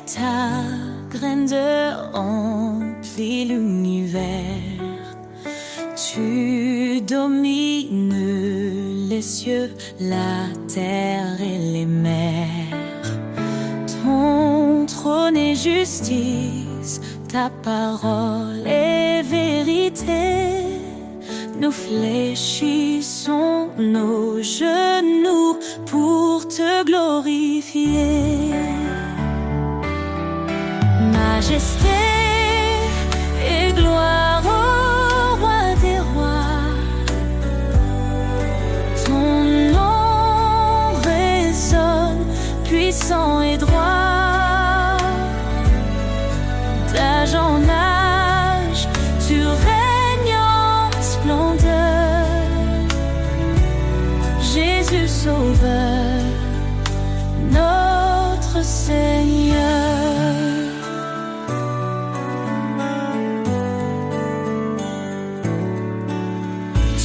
ta graine de remplit l'univers. Tu domines les cieux, la terre et les mers. Ton trône est justice, ta parole est vérité. Nous fléchissons nos genoux pour te glorifier. Majesté et gloire au roi des rois. Ton nom résonne, puissant et droit. D'âge en âge, tu règnes en splendeur. Jésus Sauveur, notre Seigneur.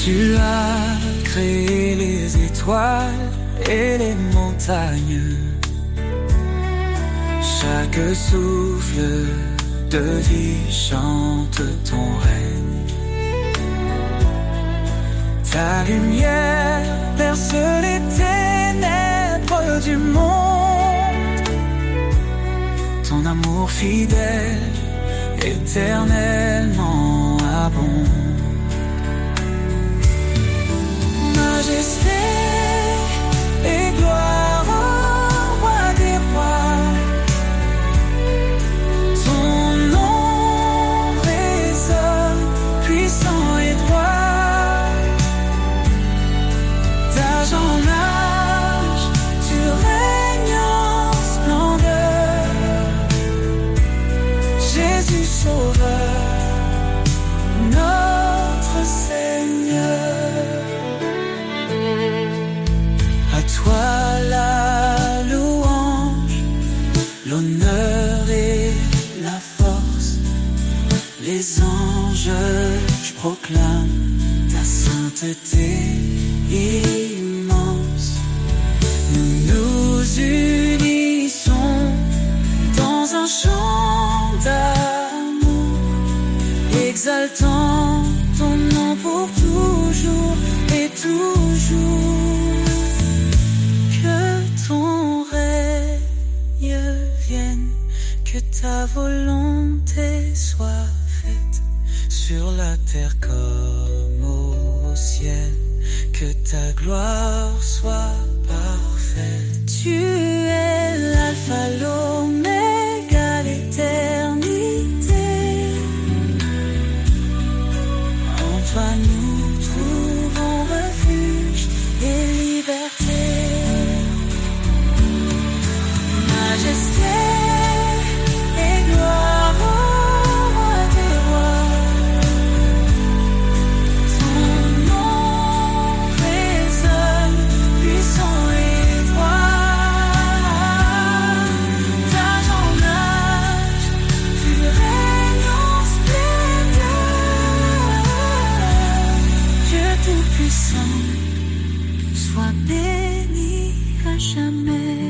Tu as créé les étoiles et les montagnes. Chaque souffle de vie chante ton règne. Ta lumière perce les ténèbres du monde. Ton amour fidèle, éternellement abonde. Majesté et gloire au roi des rois. Ton nom résonne, puissant et droit. D'âge en âge, tu règnes en splendeur. Jésus Sauveur, notre Seigneur. À toi la louange, l'honneur et la force. Les anges, je proclame ta sainteté immense. Nous nous unissons dans un chant d'amour, exaltant ton nom pour toujours et toujours. Ton règne vienne, que ta volonté soit faite sur la terre comme au ciel, que ta gloire soit parfaite. Tu es l'alpha, l'oméga, l'éternité. En toi nous trouvons refuge et liberté. Majesté et gloire au roi des rois. Ton nom résonne, puissant et droit. D'âge en âge, tu règnes en splendeur. Dieu tout-puissant, sois béni à jamais.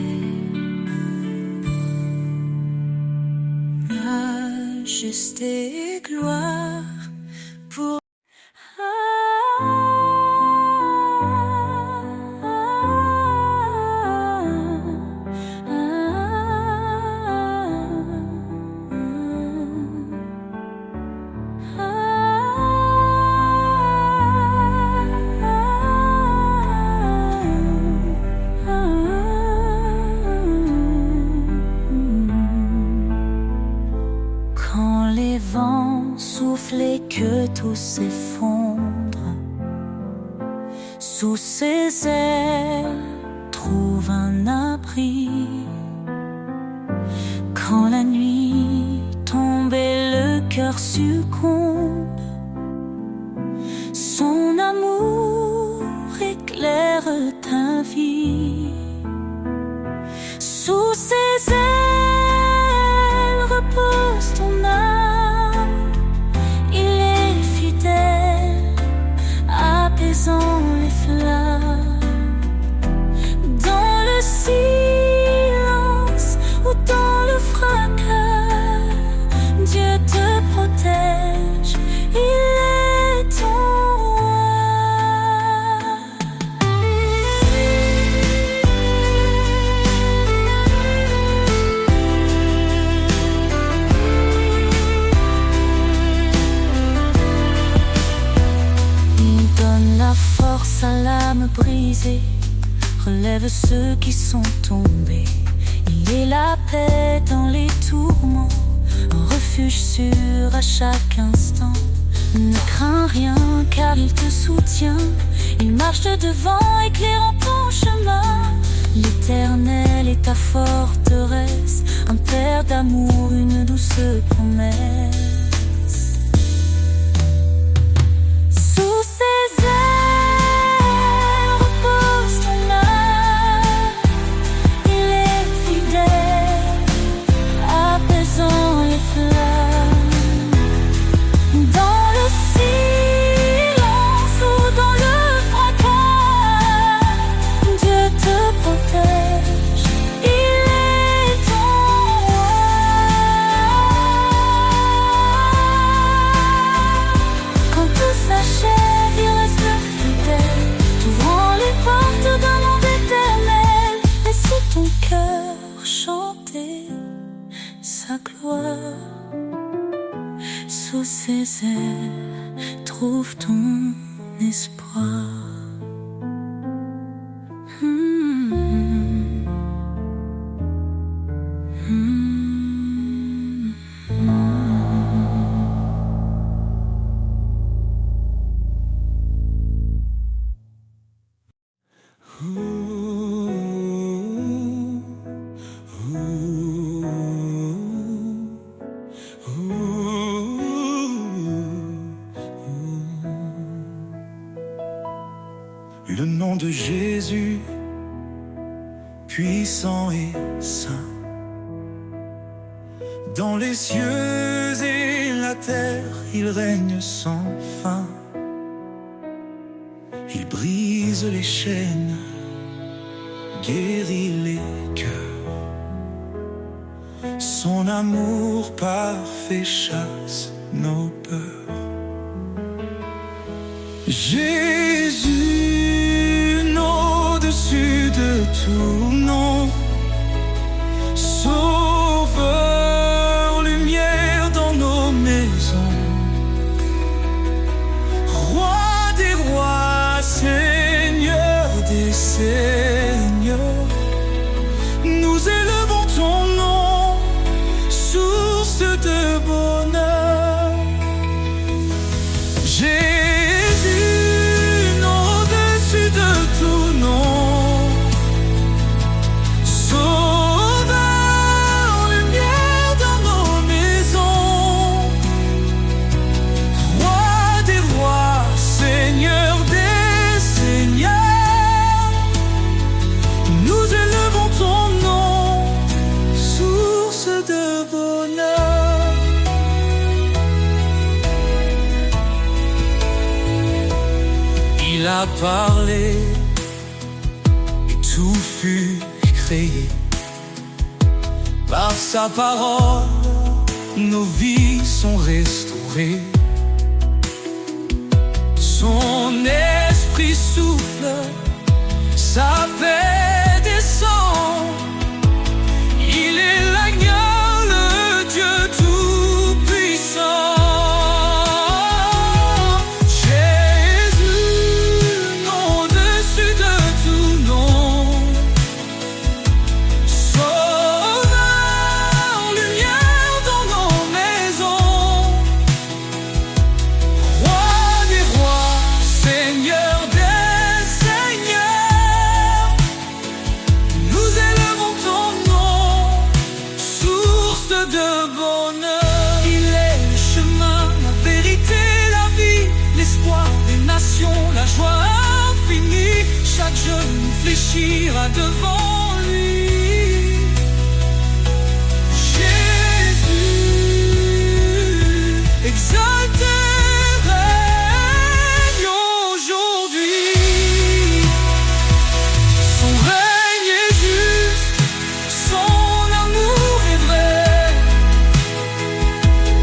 Majesté et gloire pour souffler que tout s'effondre. Sous ses ailes, trouve un abri. Quand la nuit tombe et le cœur succombe, son amour éclaire ta vie. Sous ses ailes repose ton âme. Il est fidèle, apaisant les flammes. Dans le silence ou dans le froid sa lame brisée, relève ceux qui sont tombés. Il est la paix dans les tourments, un refuge sûr à chaque instant. Ne crains rien car il te soutient, il marche devant éclairant ton chemin. L'Éternel est ta forteresse, un père d'amour, une douce promesse. Sous ses ailes repose ton âme, il est fidèle, apaisant les flammes. Dans le silence ou dans le fracas, Dieu te protège, il est ton roi. Quand tout s'achève, il reste fidèle, t'ouvrant les portes d'un monde éternel. Laisse ton cœur chanter sa gloire. Sous ses ailes, trouve ton espoir. Le nom de Jésus, puissant et saint, dans les cieux et la terre, il règne sans fin. Il brise les chaînes, guérit les cœurs. Son amour parfait chasse nos peurs. Jésus, nom au-dessus de tout nom, Sauveur, lumière dans nos maisons, Roi des rois, Seigneur des seigneurs, nous élevons ton nom, source de bonheur. Il a parlé et tout fut créé. Par sa parole, nos vies sont restaurées. Son esprit souffle, sa paix descend. Il est l'agneau, le Dieu tout-puissant. La joie infinie, chaque genou fléchira devant lui. Jésus, exalté, règne aujourd'hui. Son règne est juste, son amour est vrai.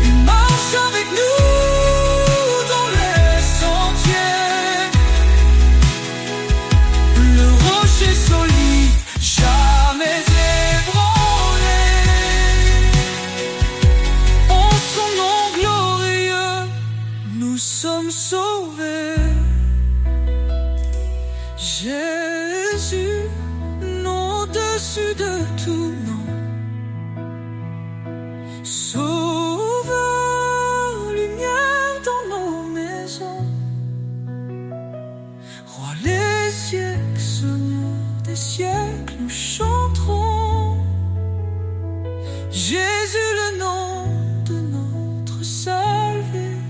Il marche avec nous. Nous sommes sauvés. Jésus, nom au-dessus de tout nom, Sauveur, lumière dans nos maisons, Roi les siècles, Seigneur des siècles, nous chanterons Jésus, le nom de notre salvation.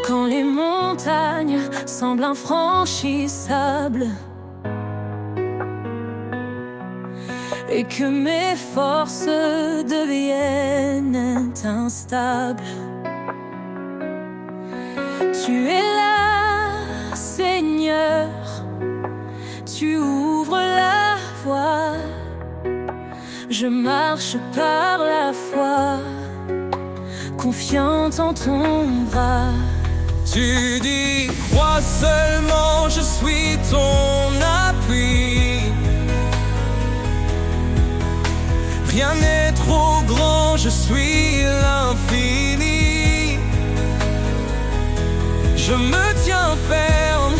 Quand les montagnes semblent infranchissables et que mes forces deviennent instables, tu es là, Seigneur, tu ouvres la voie, je marche par la foi, confiante en ton bras. Tu dis, crois seulement, je suis ton appui. Rien n'est trop grand, je suis l'infini. Je me tiens ferme,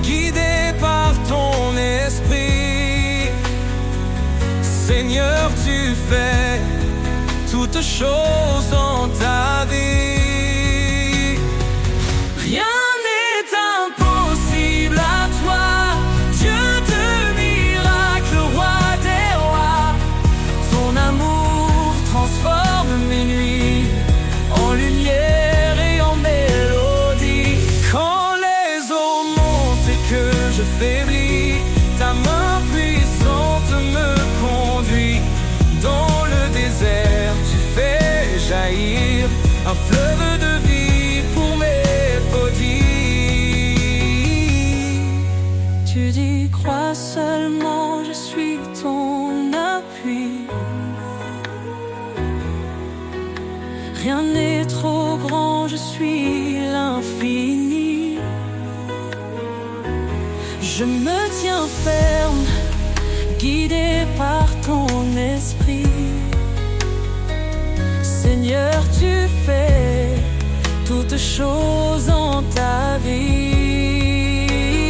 guidé par ton esprit. Seigneur, tu fais toutes choses en ta vie. Rien n'est impossible à toi, Dieu de miracles, roi des rois. Ton amour transforme mes nuits en lumière et en mélodie. Quand les eaux montent et que je faiblis, ta main puissante me conduit. Dans le désert, tu fais jaillir un fleuve de vie pour mes petits. Tu dis, crois seulement, je suis ton appui. Rien n'est trop grand, je suis l'infini. Je me tiens ferme, guidé par ton esprit. Seigneur, tu fais toutes choses en ta vie.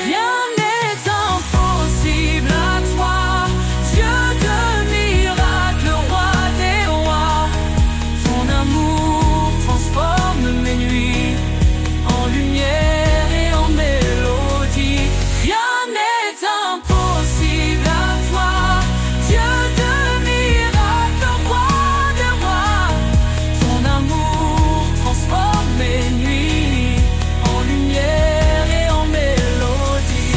Rien n'est impossible à toi, Dieu de miracles, roi des rois. Ton amour transforme mes nuits en lumière et en mélodie. Rien n'est impossible à toi, Dieu de miracles, roi des rois. Ton amour transforme mes nuits en lumière et en mélodie.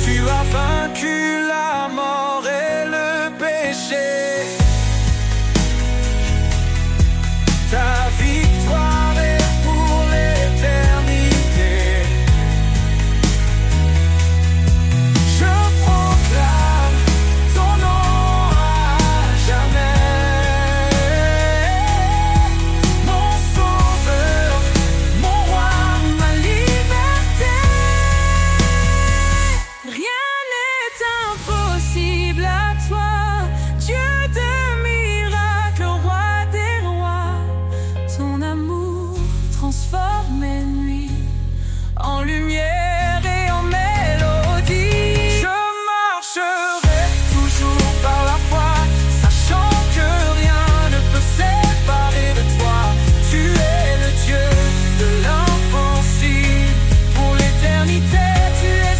Tu as vaincu la mort et le péché. Ta victoire est pour l'éternité. Je proclame ton nom à jamais. Mon sauveur, mon roi, ma liberté. Rien n'est impossible à toi, Dieu de miracles, roi des rois. Ton amour transforme mes nuits en lumière et en mélodie. Je marcherai toujours par la foi, sachant que rien ne peut séparer de toi. Tu es le Dieu de l'impossible. Pour l'éternité, tu es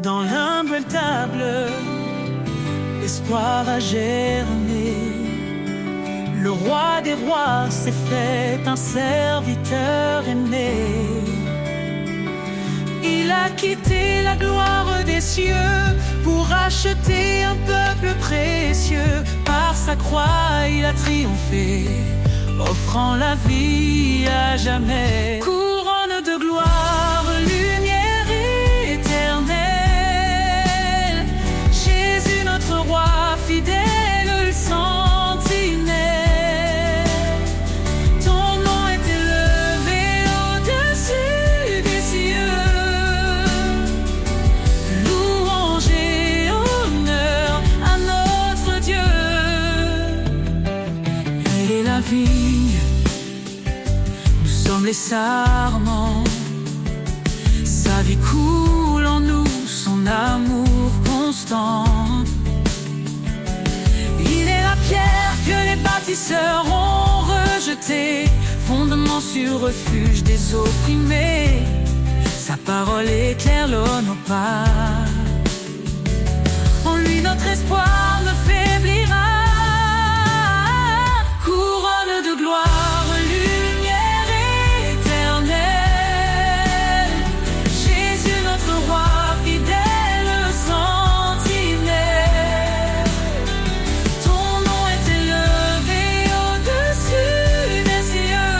Dans l'humble table, l'espoir a germé. Le roi des rois s'est fait un serviteur aimé. Il a quitté la gloire des cieux pour racheter un peuple précieux. Par sa croix, il a triomphé, offrant la vie à jamais. Couronne de gloire, lumière éternelle, Jésus notre roi fidèle, le sentinelle. Ton nom est élevé au-dessus des cieux. Louange et honneur à notre Dieu. Il est la vigne, nous sommes les sarments. Sa vie coule en nous, son amour constant. Il est la pierre que les bâtisseurs ont rejetée, fondement sur refuge des opprimés. Sa parole éclaire l'eau, nos pas. En lui notre espoir ne faiblira. Couronne de gloire, lumière éternelle, Jésus notre roi fidèle, sentinelle. Ton nom est élevé au-dessus des cieux.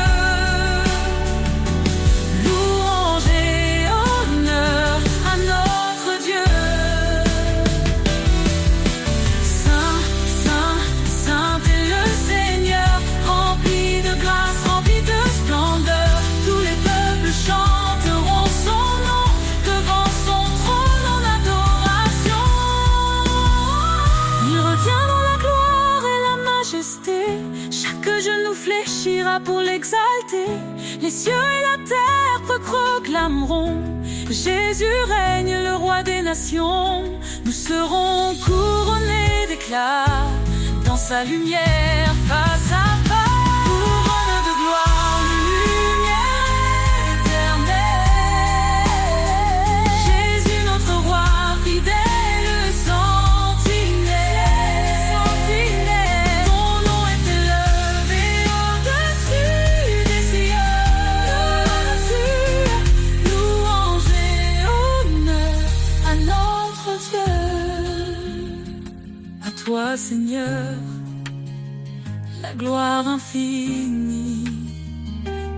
Louange et honneur à notre Dieu. Saint, saint, saint est le Seigneur, rempli de grâce, rempli de splendeur. Tous les peuples chanteront son nom devant son trône en adoration. Il revient dans la gloire et la majesté, chaque genou fléchira pour l'exalter. Les cieux et la terre proclameront que Jésus règne, le roi des nations. Nous serons couronnés d'éclat dans sa lumière face à face. Couronne de gloire, lumière éternelle, Jésus notre roi fidèle, sentinelle. Ton nom est élevé au-dessus des cieux. Louange et honneur à notre Dieu. À toi, Seigneur, la gloire infinie.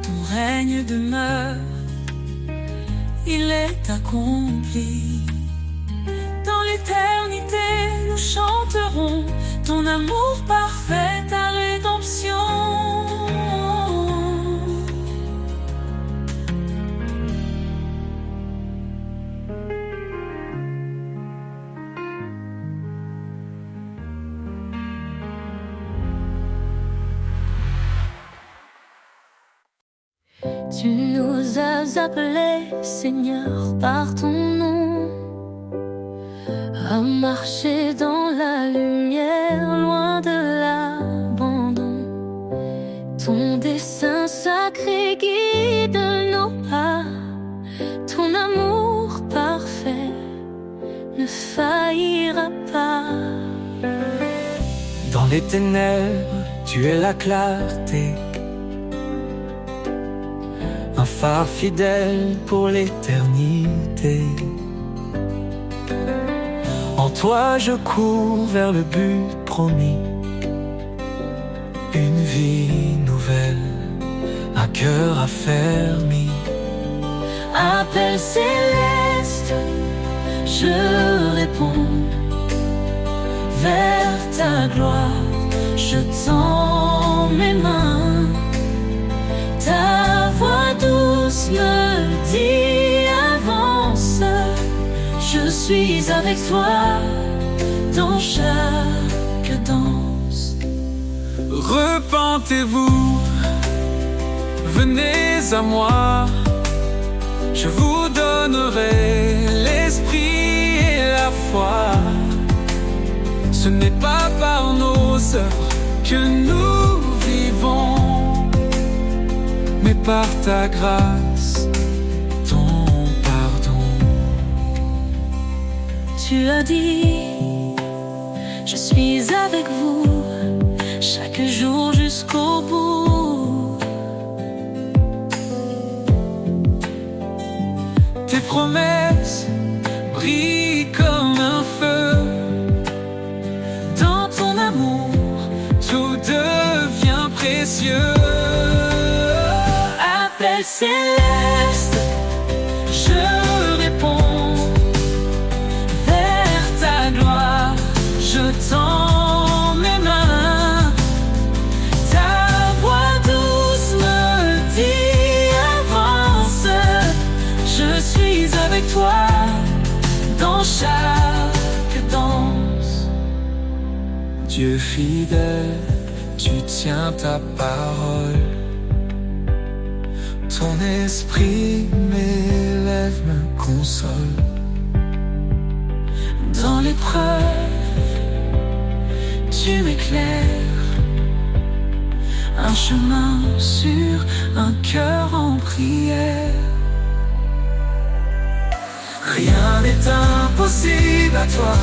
Ton règne demeure, il est accompli. Dans l'éternité, nous chanterons ton amour parfait, ta rédemption. Tu nous as appelés, Seigneur, par ton nom, à marcher dans la lumière, loin de l'abandon. Ton dessein sacré guide nos pas, ton amour parfait ne faillira pas. Dans les ténèbres, tu es la clarté, un phare fidèle pour l'éternité. En toi je cours vers le but promis, une vie nouvelle, un cœur affermi. Appel céleste, je réponds vers ta gloire, je tends mes mains. Ta voix douce me dit avance, je suis avec toi dans chaque danse. Repentez-vous, venez à moi, je vous donnerai l'esprit et la foi. Ce n'est pas par nos œuvres que nous vivons, mais par ta grâce, ton pardon. Tu as dit, je suis avec vous chaque jour jusqu'au bout. Tes promesses brillent comme un feu. Dans ton amour, tout devient précieux. Appel céleste, je réponds. Vers ta gloire, je tends mes mains. Ta voix douce me dit avance. Je suis avec toi dans chaque danse. Dieu fidèle, tu tiens ta parole. Ton esprit m'élève, me console. Dans l'épreuve, tu m'éclaires. Un chemin sûr, un cœur en prière. Rien n'est impossible à toi.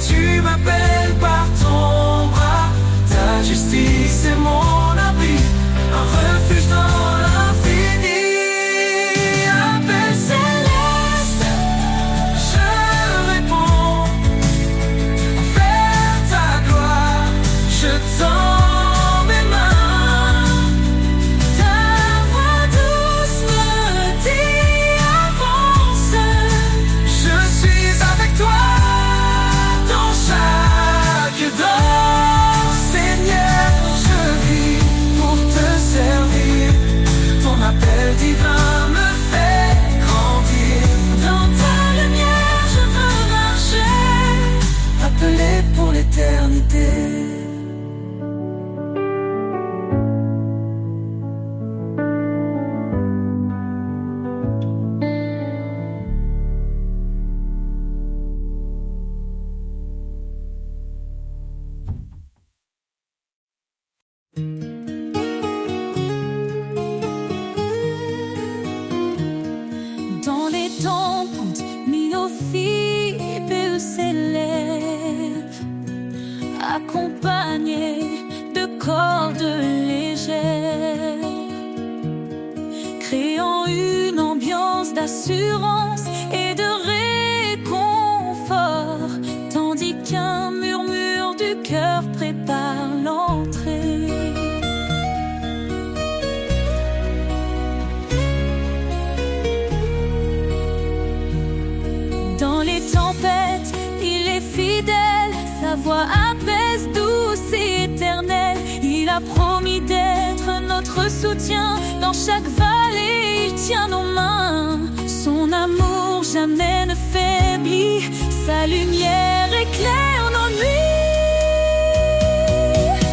Tu m'appelles par ton bras. Ta justice est mon abri, un refuge dans l'infini. Appel céleste, je réponds. Vers ta gloire, je tends mes mains. Ta voix douce me dit avance. Je suis avec toi dans chaque danse. Seigneur, je vis pour te servir. Ton appel divin me fait grandir. Dans ta lumière, je veux marcher, appelé pour l'éternité. Dans les tempêtes, Minophibé s'élève, accompagné de cordes légères, créant une ambiance d'assurance et de réconfort, tandis qu'un murmure du cœur prépare l'entrée. Dans les tempêtes, il est fidèle, sa voix apaise, douce et éternelle. Il a promis d'être notre soutien, dans chaque vallée il tient nos mains. Son amour jamais ne faiblit, sa lumière éclaire nos nuits.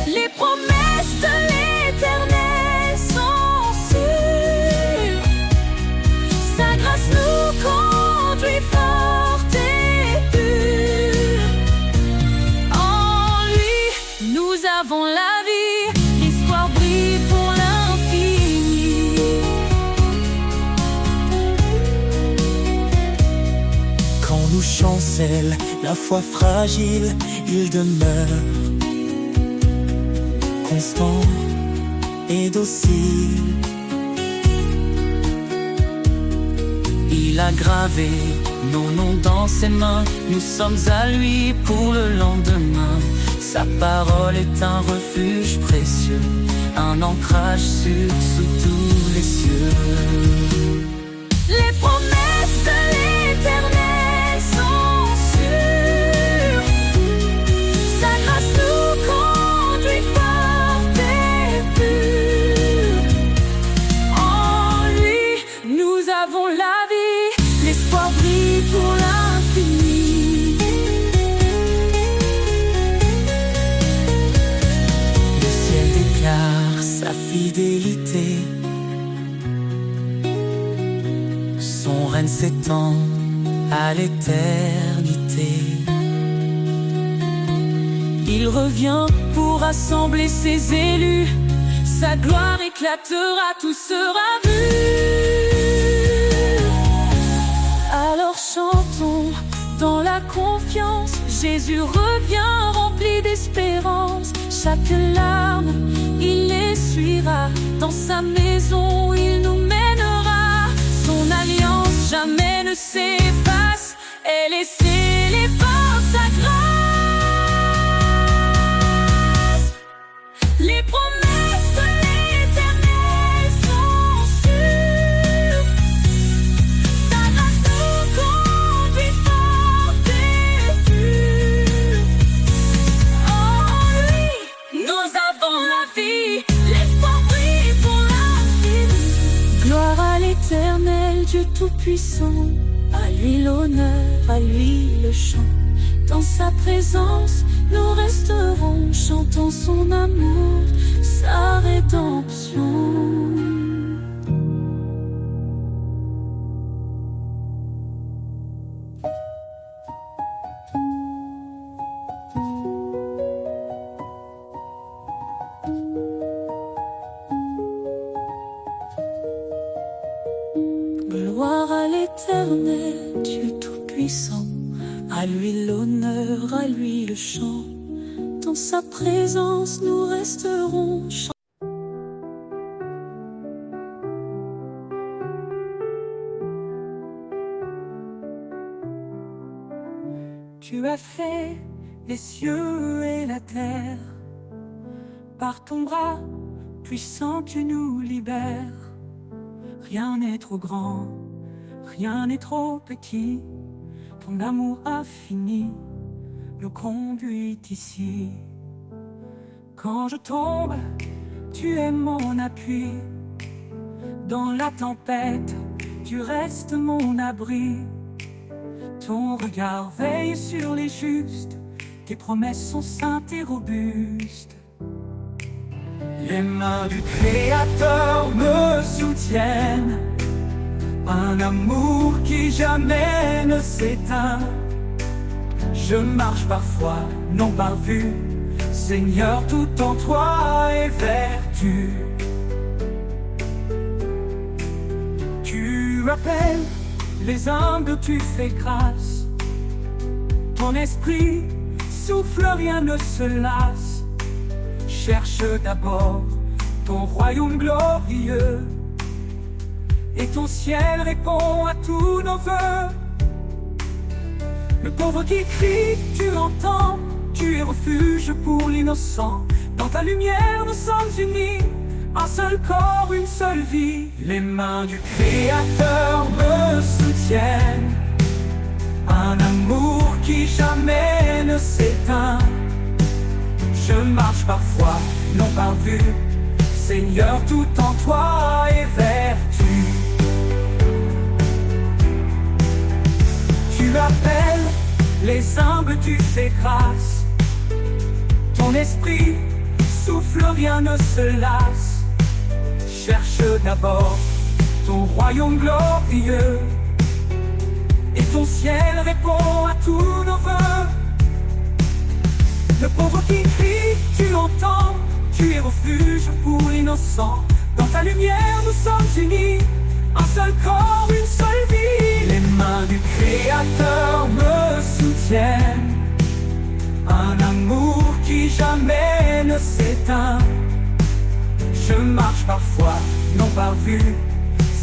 Les promesses de l'Éternel sont sûres, sa grâce nous conduit fort et pur. En lui, nous avons la vie, l'espoir brille pour l'infini. Quand nous chancelle la foi fragile, il demeure constant et docile. Il a gravé nos noms dans ses mains. Nous sommes à lui pour le lendemain. Sa parole est un refuge précieux, un ancrage sûr sous tous les cieux. Les promesses de l'Éternel sont sûres, sa grâce nous conduit fort et pur. En lui, nous avons la vie, l'espoir brille pour l'infini. Le ciel déclare sa fidélité. Son règne s'étend à l'éternité. Il revient pour rassembler ses élus. Sa gloire éclatera, tout sera vu. Alors chantons dans la confiance. Jésus revient rempli d'espérance. Chaque larme, il l'essuiera. Dans sa maison, il nous mènera. Son alliance jamais ne s'efface et est scellée par sa grâce. Les promesses de l'Éternel sont sûres, sa grâce nous conduit fort et pur. En lui, nous avons la vie, l'espoir brille pour l'infini. Gloire à l'Éternel, Dieu Tout-Puissant, à lui l'honneur, à lui le chant. Dans sa présence, nous resterons, chantant son amour, sa rédemption. Gloire à l'Éternel, Dieu Tout-Puissant, à lui l'honneur, à lui le chant. Dans sa présence, nous resterons chantant. Tu as fait les cieux et la terre. Par ton bras puissant, tu nous libères. Rien n'est trop grand, rien n'est trop petit. Ton amour infini nous conduit ici. Quand je tombe, tu es mon appui. Dans la tempête, tu restes mon abri. Ton regard veille sur les justes, tes promesses sont saintes et robustes. Les mains du Créateur me soutiennent, un amour qui jamais ne s'éteint. Je marche par foi, non par vue, Seigneur, tout en toi est vertu. Tu appelles les humbles, tu fais grâce. Ton esprit souffle, rien ne se lasse. Cherche d'abord ton royaume glorieux, et ton ciel répond à tous nos vœux. Le pauvre qui crie, tu l'entends, tu es refuge pour l'innocent. Dans ta lumière nous sommes unis, un seul corps, une seule vie. Les mains du Créateur me soutiennent, un amour qui jamais ne s'éteint. Je marche par foi, non par vue, Seigneur, tout en toi est vertu. Tu appelles les humbles, tu fais grâce. Ton esprit souffle, rien ne se lasse. Cherche d'abord ton royaume glorieux, et ton ciel répond à tous nos vœux. Le pauvre qui crie, tu l'entends, tu es refuge pour l'innocent. Dans ta lumière nous sommes unis, un seul corps, une seule vie. Les mains du Créateur me soutiennent, un amour qui jamais ne s'éteint. Je marche par foi, non par vue,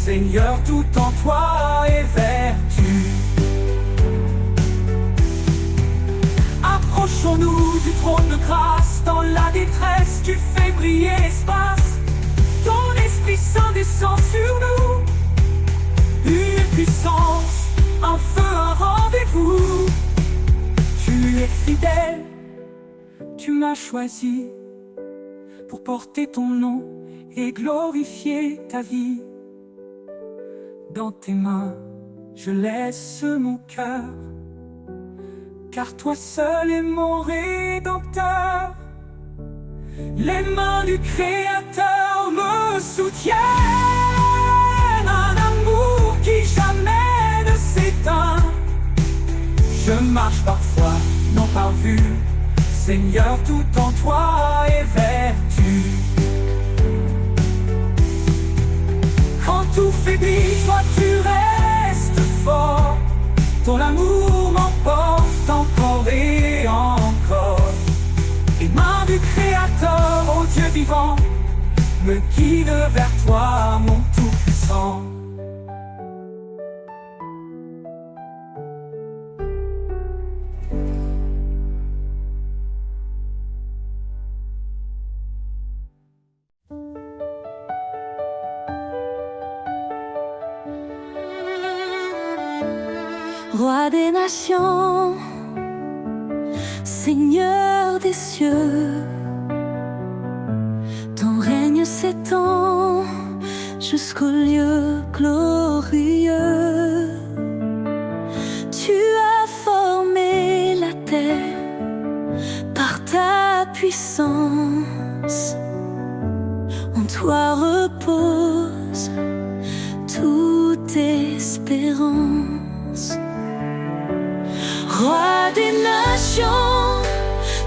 Seigneur, tout en toi est vertu. Approchons-nous du trône de grâce, dans la détresse tu fais briller l'espace. Ton Esprit Saint descend sur nous, une puissance, un feu, un rendez-vous. Tu es fidèle, tu m'as choisi pour porter ton nom et glorifier ta vie. Dans tes mains, je laisse mon cœur, car toi seul es mon Rédempteur. Les mains du Créateur me soutiennent, un amour qui jamais ne s'éteint. Je marche par foi, non par vue, Seigneur, tout en toi est vertu. Quand tout faiblit, toi tu restes fort. Ton amour m'emporte encore et encore. Les mains du Créateur, ô Dieu vivant, me guident vers toi, mon Tout-Puissant. Roi des nations, Seigneur des cieux, ton règne s'étend jusqu'au lieu glorieux. Tu as formé la terre par ta puissance. En toi repose toute espérance. Roi des nations,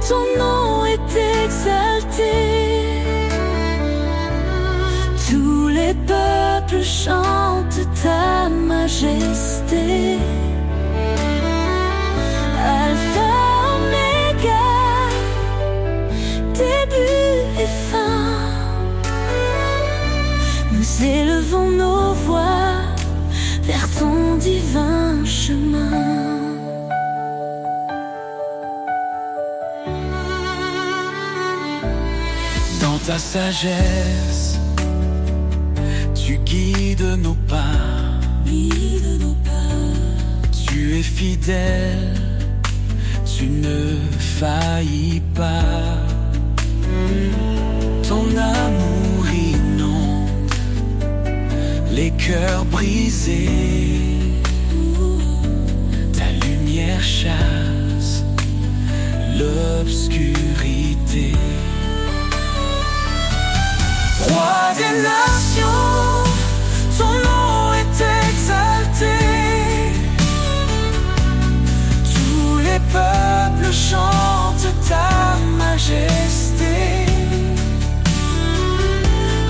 ton nom est exalté. Tous les peuples chantent ta majesté. Alpha, Oméga, début et fin. Nous élevons nos voix vers ton divin chemin. Dans ta sagesse, tu guides nos pas. Tu es fidèle, tu ne faillis pas. Ton amour inonde les cœurs brisés. Ta lumière chasse l'obscurité. Roi des nations, ton nom est exalté. Tous les peuples chantent ta majesté.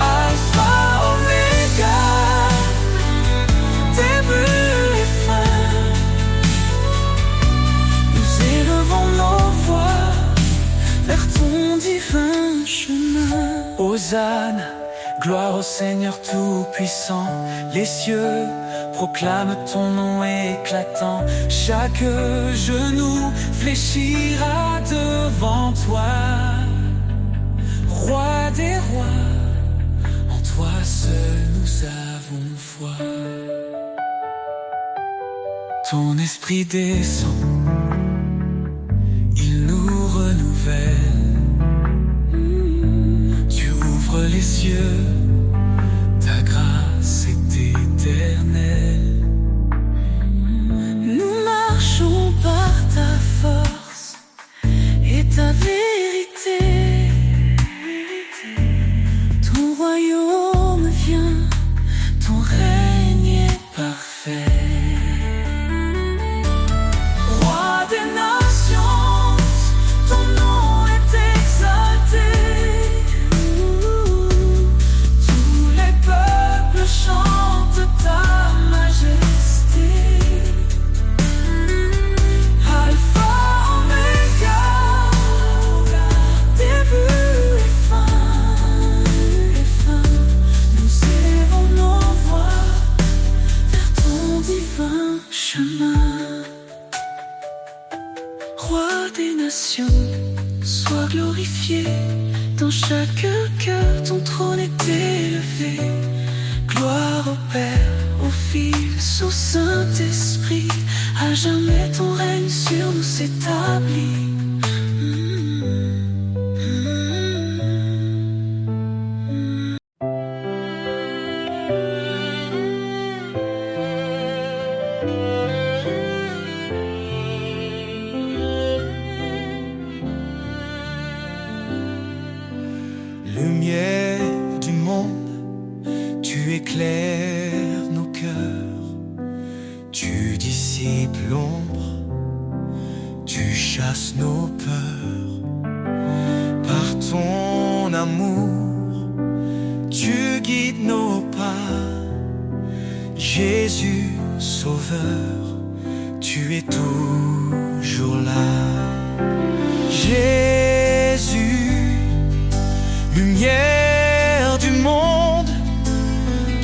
Alpha, Oméga, début et fin. Nous élevons nos voix vers ton divin chemin. Hosanna, gloire au Seigneur Tout-Puissant. Les cieux proclament ton nom éclatant. Chaque genou fléchira devant toi. Roi des rois, en toi seul nous avons foi. Ton esprit descend, il nous renouvelle. Les cieux, ta grâce est éternelle. Nous marchons par ta force et ta vérité. Ton royaume vient, ton règne est parfait. Roi des nations, ton nom est exalté. Chante ta majesté. Alpha, Oméga, début et fin. Nous élevons nos voix vers ton divin chemin. Roi des nations, sois glorifié. Dans chaque cœur, ton trône est élevé. Gloire au Père, au Fils, au Saint-Esprit. À jamais ton règne sur nous s'établit. Lumière du monde, tu éclaires nos cœurs, tu dissipes l'ombre, tu chasses nos peurs. Par ton amour, tu guides nos pas. Jésus, Sauveur, tu es toujours là. Jésus, lumière du monde,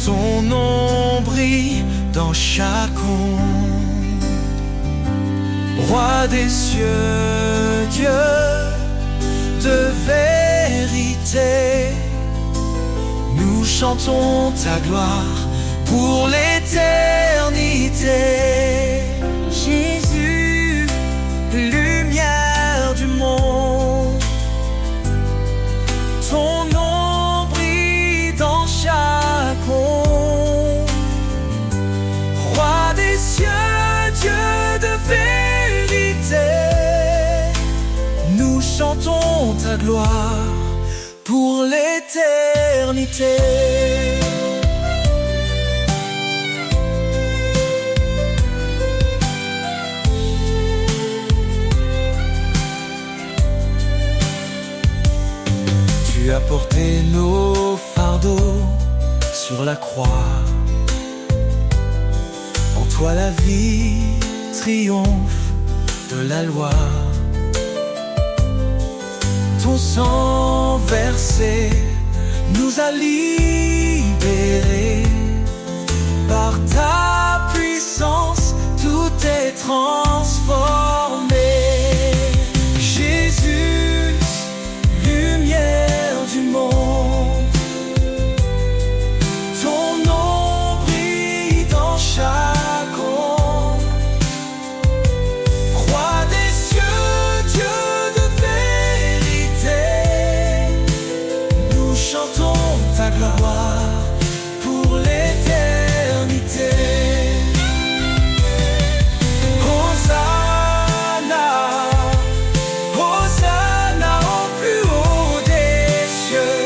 ton nom brille dans chaque onde. Roi des cieux, Dieu de vérité, nous chantons ta gloire pour l'éternité. gloire pour l'éternité. Tu as porté nos fardeaux sur la croix. En toi la vie triomphe de la loi. Ton sang versé nous a libérés. Par ta puissance, tout est transformé. Jésus, lumière du monde, ton nom brille dans chaque ombre. Roi des cieux, Dieu de vérité, nous chantons ta gloire pour l'éternité. Hosanna, Hosanna au plus haut des cieux,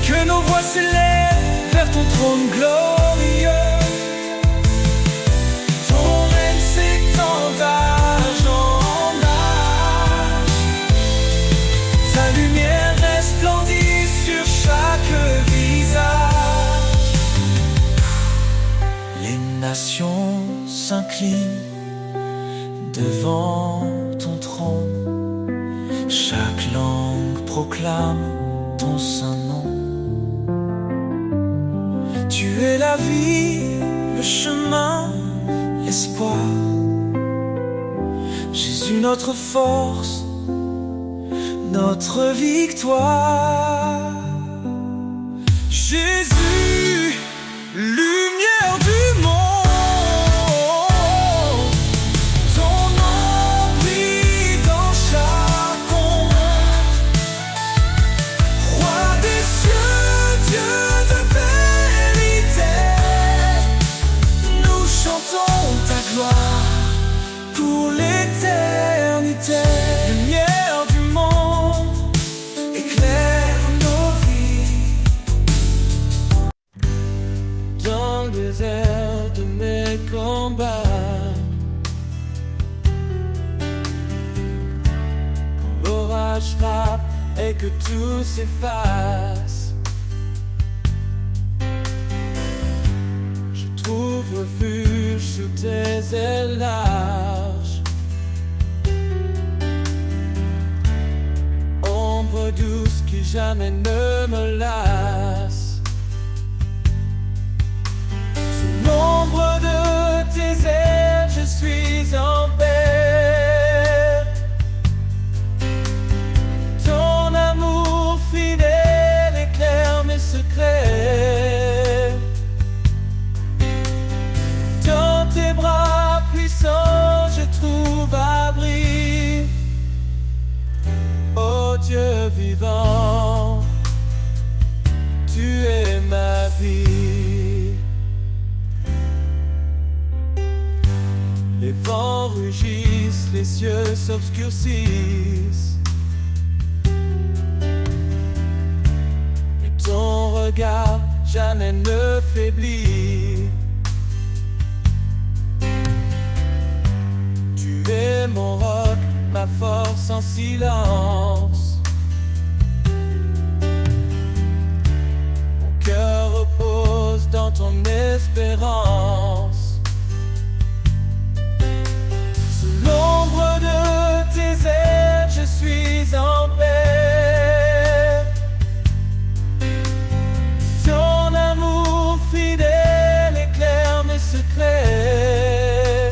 que nos voix s'élèvent vers ton trône glorieux. Ton règne s'étend d'âge en âge, ta lumière resplendit sur chaque visage. Les nations s'inclinent devant ton trône, chaque langue proclame ton saint nom. Tu es la vie, le chemin, l'espoir. Jésus, notre force, notre victoire. Jésus, lumière du monde, ton nom brille dans chaque ombre. Roi des cieux, Dieu de vérité, nous chantons ta gloire pour l'éternité. Lumière du monde, éclaire nos vies. Dans le désert de mes combats, quand l'orage frappe et que tout s'efface, je trouve refuge sous tes ailes larges. Ombre douce qui jamais ne me lasse. Sous l'ombre de tes ailes, je suis en paix. Ton amour fidèle éclaire mes secrets. Dans tes bras puissants, je trouve abri. Ô Dieu vivant, tu es ma vie. Les vents rugissent, les cieux s'obscurcissent, mais ton regard jamais ne faiblit. Tu es mon roc, ma force en silence. Mon cœur repose dans ton espérance. Sous l'ombre de tes ailes, je suis en paix. Ton amour fidèle éclaire mes secrets.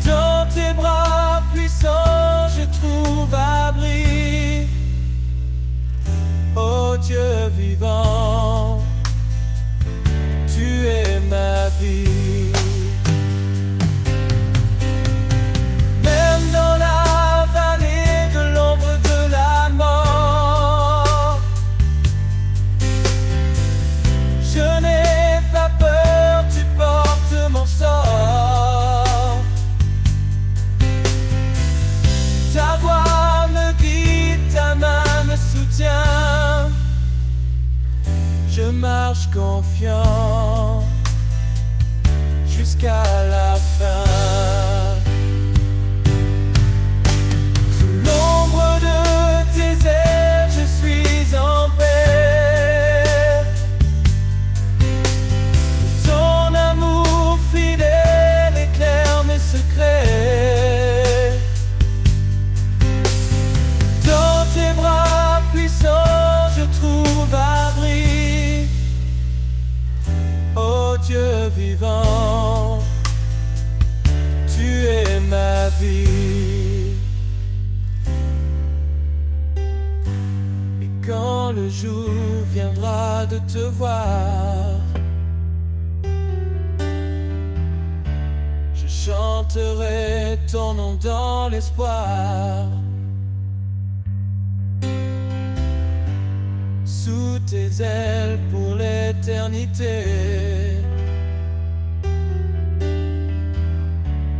Dans tes bras puissants, je trouve abri. Ô Dieu vivant, tu jusqu'à la fin. Sous l'ombre de tes ailes, je suis en paix. Ton amour fidèle éclaire mes secrets. Dans tes bras puissants, je trouve abri. Ô Dieu vivant, tu es ma vie. Et quand le jour viendra de te voir, je chanterai ton nom dans l'espoir. Sous tes ailes pour l'éternité,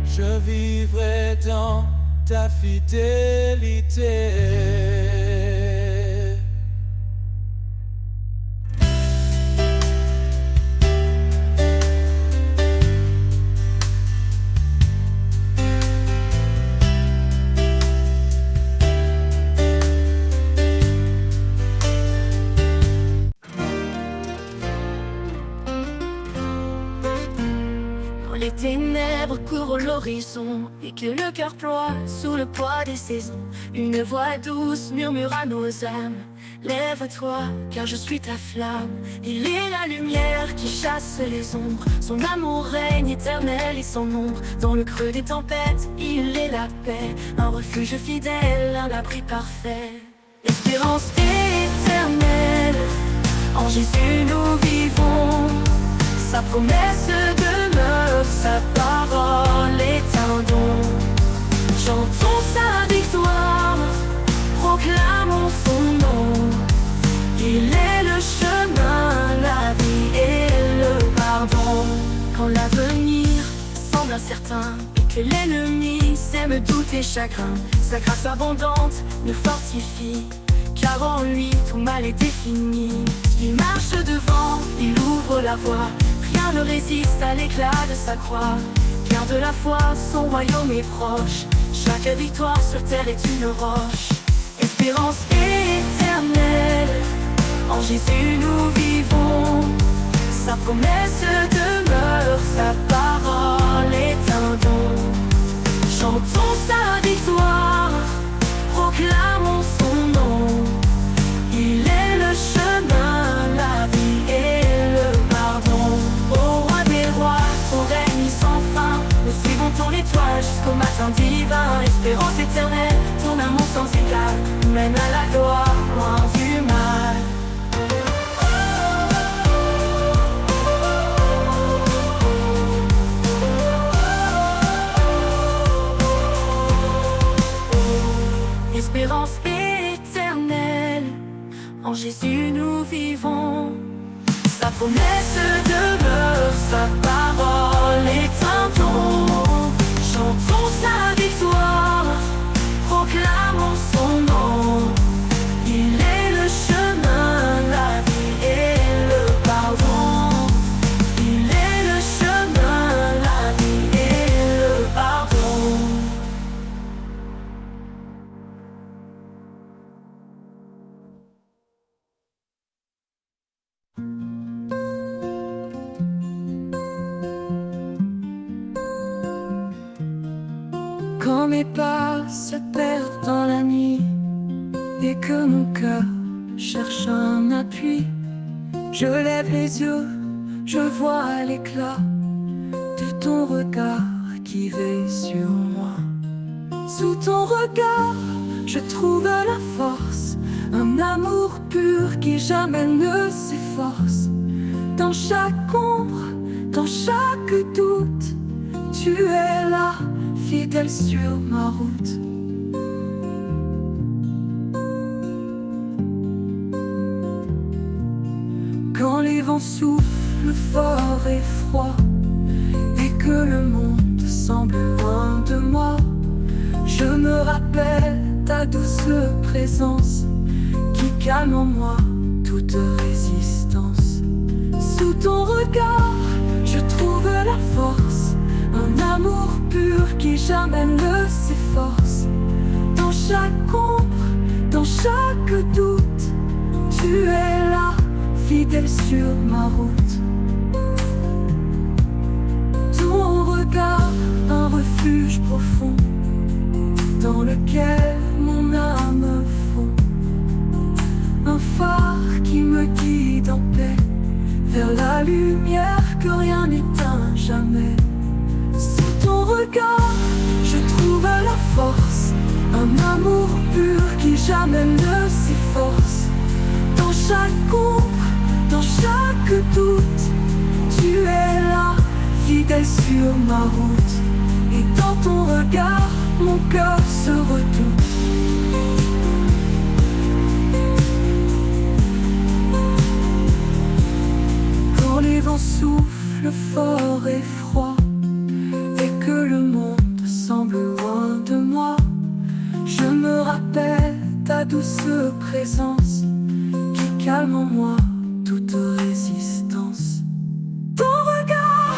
je vivrai dans ta fidélité. Les ténèbres courent l'horizon et que le cœur ploie sous le poids des saisons. Une voix douce murmure à nos âmes: lève-toi, car je suis ta flamme. Il est la lumière qui chasse les ombres. Son amour règne éternel et sans nombre. Dans le creux des tempêtes, il est la paix. Un refuge fidèle, un abri parfait. Espérance éternelle, en Jésus nous vivons. Sa promesse demeure, sa parole est un don. Chantons sa victoire, proclamons son nom. Il est le chemin, la vie et le pardon. Quand l'avenir semble incertain et que l'ennemi sème doute et chagrin, sa grâce abondante nous fortifie, car en lui tout mal est défini. Il marche devant, il ouvre la voie. Rien ne résiste à l'éclat de sa croix. Garde la foi, son royaume est proche. Chaque victoire sur terre est une roche. Espérance éternelle, en Jésus nous vivons. Sa promesse demeure, sa parole est un don. Chantons sa victoire, proclamons son nom. Il est le chemin, la vie et le pardon. Ô roi des rois, ton règne sans fin, nous suivons ton étoile jusqu'au matin divin. Espérance éternelle, ton amour sans égal nous mène à la gloire, loin du mal. Espérance éternelle, en Jésus nous vivons. Sa promesse demeure, sa parole est un don. Chantons sa victoire, proclamons son nom. Il est le chemin, la vie et le pardon. Il est le chemin, la vie et le pardon. Quand mes pas se perdent dans la nuit et que mon cœur cherche un appui, je lève les yeux, je vois l'éclat de ton regard qui veille sur moi. Sous ton regard, je trouve la force, un amour pur qui jamais ne s'efforce. Dans chaque ombre, dans chaque doute, tu es là, fidèle sur ma route. Quand les vents soufflent fort et froid et que le monde semble loin de moi, je me rappelle ta douce présence qui calme en moi toute résistance. Sous ton regard, je trouve la force, amour pur qui jamais ne s'efforce. Dans chaque ombre, dans chaque doute, tu es là, fidèle sur ma route. Ton regard, un refuge profond, dans lequel mon âme fond. Un phare qui me guide en paix, vers la lumière que rien n'éteint jamais. Sous ton regard, je trouve la force, un amour pur qui jamais ne s'efforce. Dans chaque ombre, dans chaque doute, tu es là, fidèle sur ma route. Et dans ton regard, mon cœur se redoute. Quand les vents soufflent fort et froid, et que le monde semble loin de moi, je me rappelle ta douce présence qui calme en moi toute résistance. Ton regard,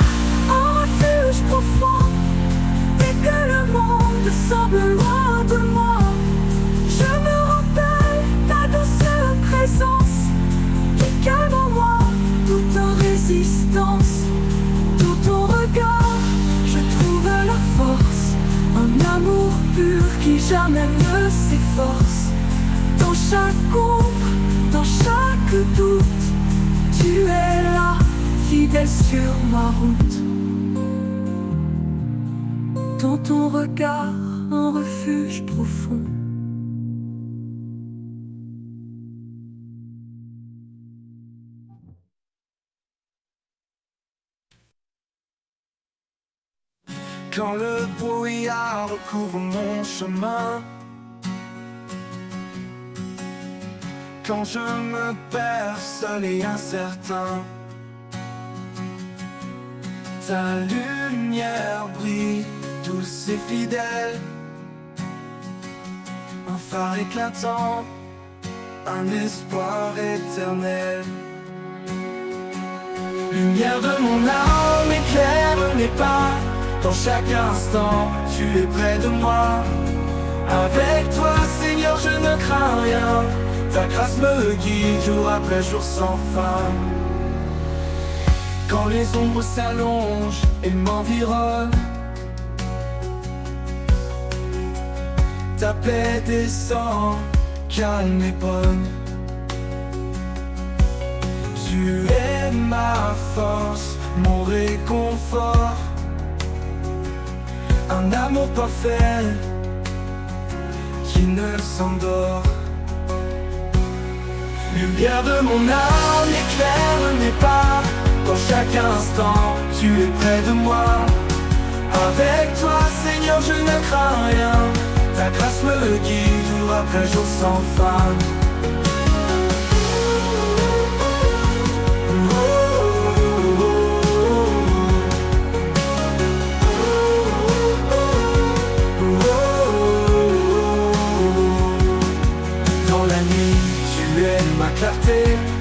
un refuge profond, et que le monde semble loin de moi, je me rappelle ta douce présence qui calme en moi toute résistance. Dans ton regard, je trouve la force, un amour pur qui jamais ne s'efforce. Dans chaque ombre, dans chaque doute, tu es là, fidèle sur ma route. Dans ton regard, un refuge profond. Quand le brouillard recouvre mon chemin, quand je me perds seul et incertain, ta lumière brille, douce et fidèle, un phare éclatant, un espoir éternel. Lumière de mon âme, éclaire mes pas. Dans chaque instant, tu es près de moi. Avec toi, Seigneur, je ne crains rien. Ta grâce me guide jour après jour sans fin. Quand les ombres s'allongent et m'environnent, ta paix descend, calme et bonne. Tu es ma force, mon réconfort, un amour parfait qui ne s'endort. Lumière de mon âme, éclaire mes pas. Dans chaque instant, tu es près de moi. Avec toi, Seigneur, je ne crains rien. Ta grâce me guide jour après jour sans fin.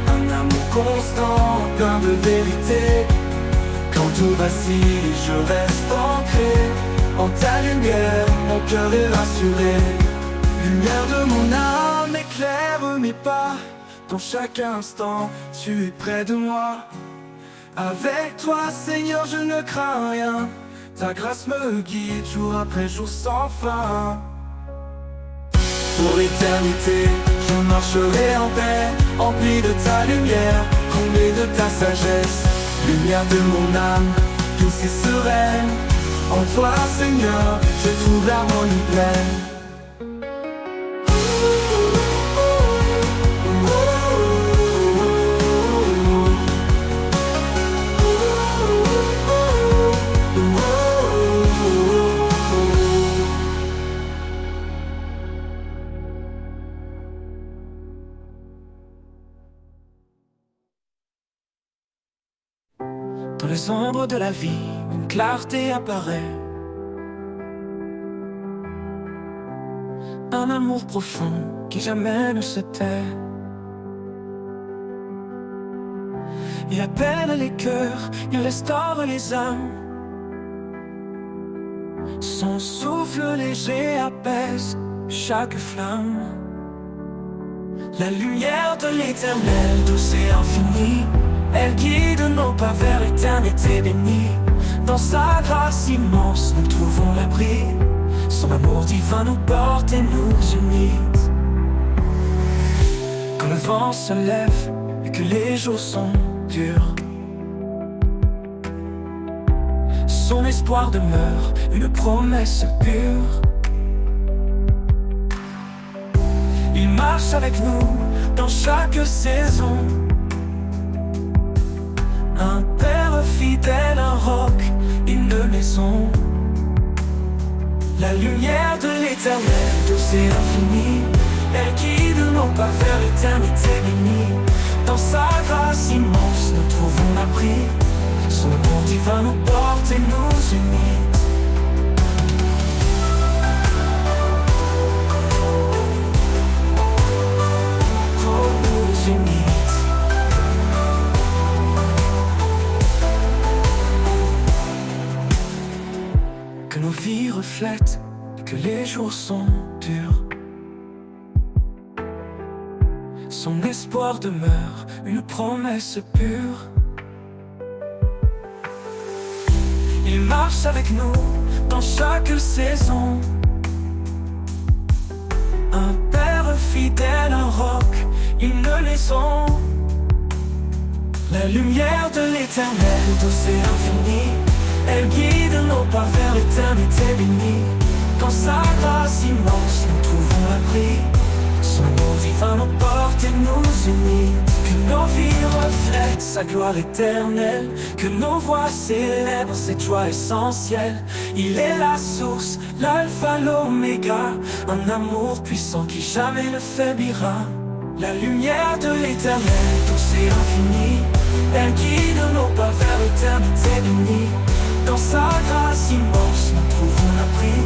Un amour constant, plein de vérité. Quand tout vacille, je reste ancré en ta lumière, mon cœur est rassuré. Lumière de mon âme, éclaire mes pas. Dans chaque instant, tu es près de moi. Avec toi, Seigneur, je ne crains rien. Ta grâce me guide jour après jour sans fin. Pour l'éternité, je marcherai en paix, empli de ta lumière, comblé de ta sagesse. Lumière de mon âme, douce et sereine. En toi, Seigneur, je trouve l'harmonie pleine. Dans les ombres de la vie, une clarté apparaît. Un amour profond qui jamais ne se tait. Il appelle les cœurs, il restaure les âmes. Son souffle léger apaise chaque flamme. La lumière de l'Éternel, douce et infinie, elle guide nos pas vers l'éternité bénie. Dans sa grâce immense, nous trouvons l'abri. Son amour divin nous porte et nous unit. Quand le vent se lève et que les jours sont durs, son espoir demeure, une promesse pure. Il marche avec nous dans chaque saison. Un père fidèle, un roc, une maison. La lumière de l'Éternel, douce et infinie, elle guide nos pas vers l'éternité bénie. Dans sa grâce immense, nous trouvons l'abri. Son amour divin nous porte et nous unit. Oh, nous unit. Que nos vies reflètent que les jours sont durs. Son espoir demeure, une promesse pure. Il marche avec nous dans chaque saison. Un père fidèle, un roc, une maison. La lumière de l'Éternel, douce et infinie, elle guide nos pas vers l'éternité bénie. Dans sa grâce immense, nous trouvons l'abri. Son amour divin nous porte et nous unit. Que nos vies reflètent sa gloire éternelle, que nos voix célèbrent cette joie essentielle. Il est la source, l'alpha, l'oméga, un amour puissant qui jamais ne faiblira. La lumière de l'Éternel, douce et infinie, elle guide nos pas vers l'éternité bénie. Dans sa grâce immense, nous trouvons l'abri.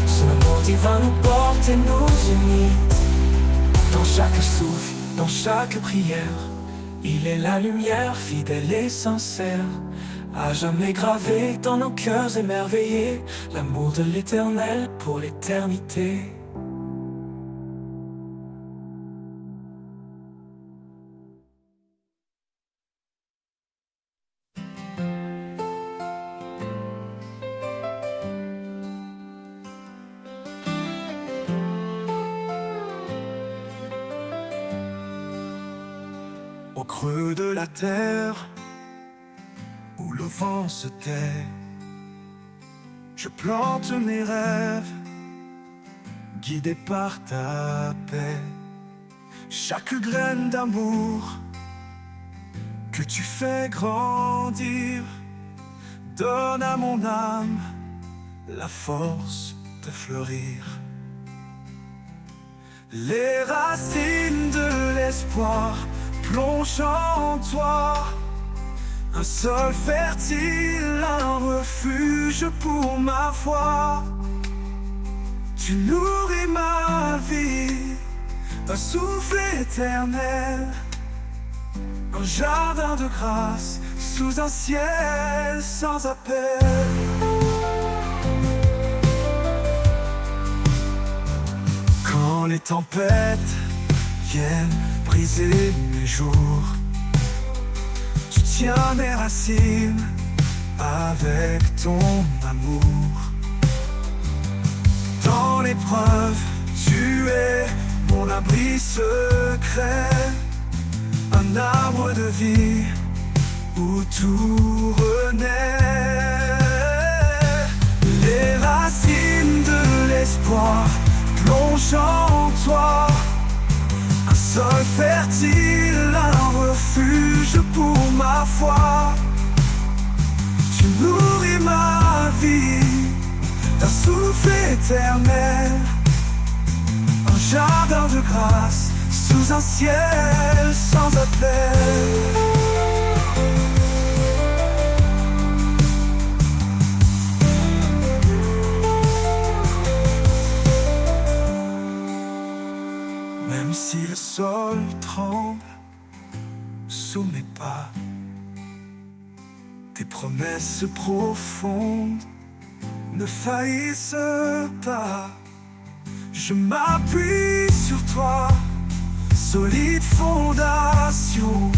Son amour divin nous porte et nous unit. Dans chaque souffle, dans chaque prière, il est la lumière fidèle et sincère, à jamais gravé dans nos cœurs émerveillés, l'amour de l'Éternel pour l'éternité. Au creux de la terre, où le vent se tait, je plante mes rêves, guidé par ta paix. Chaque graine d'amour que tu fais grandir donne à mon âme la force de fleurir. Les racines de l'espoir plonge en toi, un sol fertile, un refuge pour ma foi. Tu nourris ma vie d'un souffle éternel, un jardin de grâce sous un ciel sans appel. Quand les tempêtes viennent briser mes jours, tu tiens mes racines avec ton amour. Dans l'épreuve, tu es mon abri secret, un arbre de vie où tout renaît. Les racines de l'espoir plongent en toi, un sol fertile, un refuge pour ma foi. Tu nourris ma vie d'un souffle éternel, un jardin de grâce sous un ciel sans appel. Même si le sol tremble sous mes pas, tes promesses profondes ne faillisse pas. Je m'appuie sur toi, solide fondation,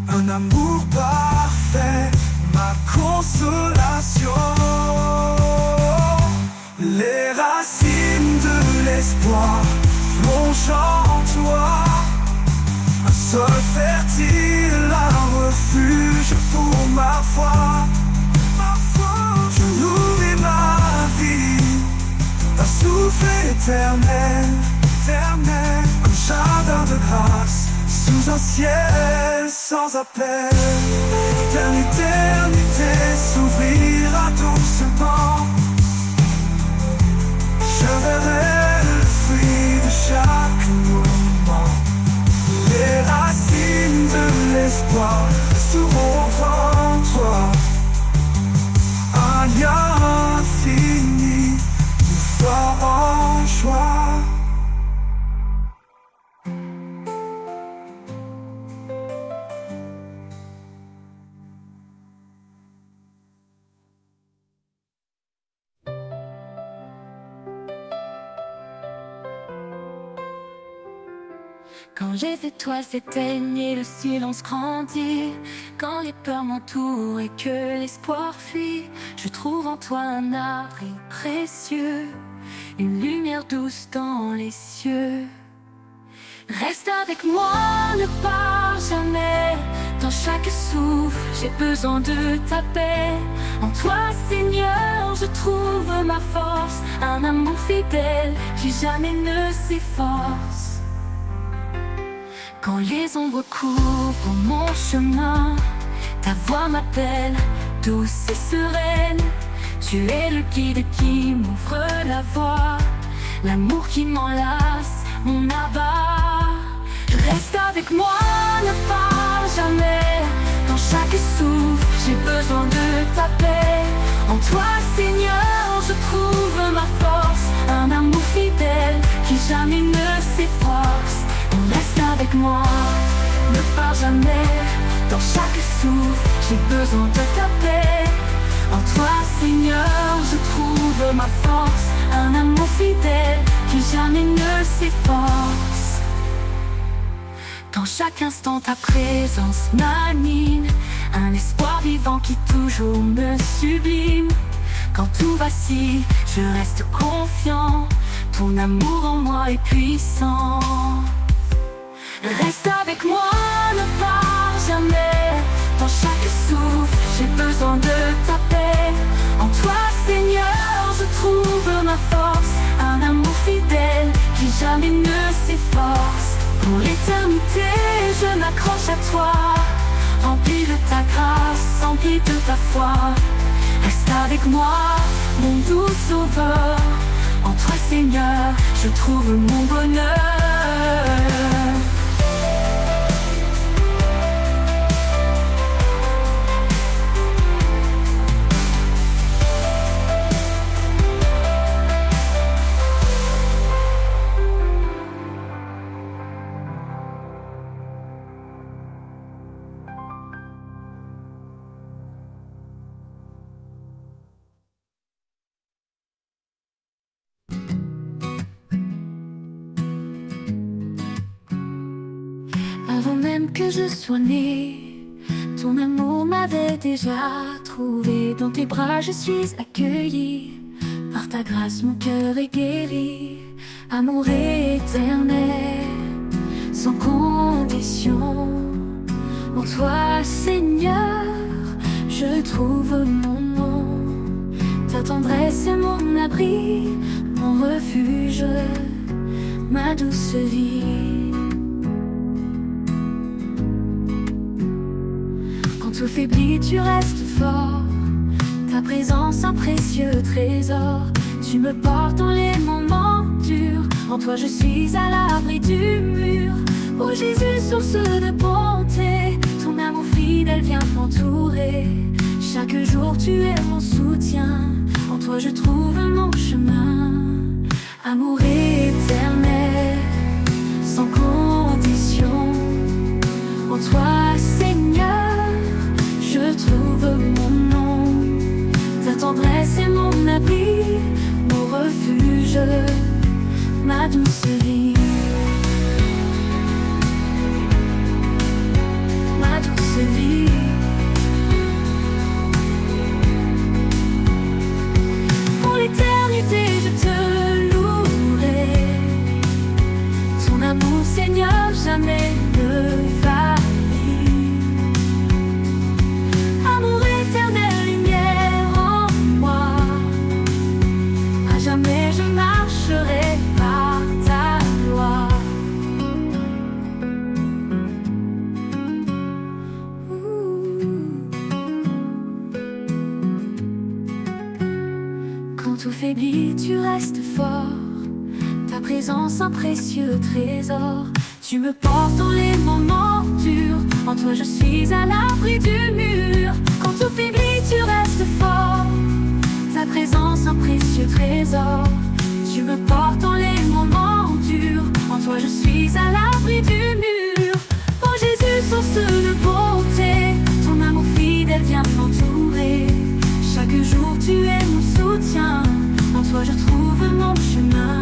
un amour parfait, ma consolation. Les racines de l'espoir plongent en toi, un sol fertile, un refuge pour ma foi. Tu nourris ma vie, un souffle éternel, un jardin de grâce sous un ciel sans appel. L'éternité s'ouvrira doucement, je verrai le fruit de chaque moment. Les racines de l'espoir resteront en toi, un lien infini nous fera joie. Quand les étoiles s'éteignent et le silence grandit, quand les peurs m'entourent et que l'espoir fuit, je trouve en toi un abri précieux, une lumière douce dans les cieux. Reste avec moi, ne pars jamais. Dans chaque souffle, j'ai besoin de ta paix. En toi, Seigneur, je trouve ma force, un amour fidèle qui jamais ne s'efforce. Quand les ombres couvrent mon chemin, ta voix m'appelle, douce et sereine. Tu es le guide qui m'ouvre la voie, l'amour qui m'enlace, mon abat. Reste avec moi, ne pars jamais. Dans chaque souffle, j'ai besoin de ta paix. En toi, Seigneur, je trouve ma force, un amour fidèle qui jamais ne s'efforce. Reste avec moi, ne pars jamais. Dans chaque souffle, j'ai besoin de ta paix. En toi, Seigneur, je trouve ma force, un amour fidèle qui jamais ne s'efforce. Dans chaque instant, ta présence m'anime, un espoir vivant qui toujours me sublime. Quand tout vacille, je reste confiant, ton amour en moi est puissant. Reste avec moi, ne pars jamais. Dans chaque souffle, j'ai besoin de ta paix. En toi, Seigneur, je trouve ma force, un amour fidèle qui jamais ne s'efforce. Pour l'éternité, je m'accroche à toi, rempli de ta grâce, empli de ta foi. Reste avec moi, mon doux sauveur. En toi, Seigneur, je trouve mon bonheur. Avant même que je sois née, ton amour m'avait déjà trouvé. Dans tes bras je suis accueillie, par ta grâce mon cœur est guéri. Amour éternel, sans condition. En toi, Seigneur, je trouve mon nom. Ta tendresse est mon abri, mon refuge, ma douce vie. Quand tout faiblit, tu restes fort. Ta présence, un précieux trésor. Tu me portes dans les moments durs. En toi, je suis à l'abri du mur. Oh Jésus, source de bonté, ton amour fidèle vient m'entourer. Chaque jour, tu es mon soutien. En toi, je trouve mon chemin. Amour éternel, sans condition. En toi, Seigneur, je trouve mon nom. Ta Ta tendresse est mon abri, mon refuge, ma douce vie. Ma douce vie. Pour l'éternité, je te louerai. Ton amour, Seigneur, jamais ne faillit. Amour éternel, lumière en moi. À jamais je marcherai par ta loi. Quand tout faiblit, tu restes fort. Ta présence un précieux trésor. Tu me portes dans les moments durs. En toi je suis à l'abri du mur. Quand tout faiblit, tu restes fort. Ta présence un précieux trésor. Tu me portes dans les moments durs. En toi je suis à l'abri du mur. Oh Jésus, source de bonté, ton amour fidèle vient m'entourer. Chaque jour tu es mon soutien. En toi je trouve mon chemin.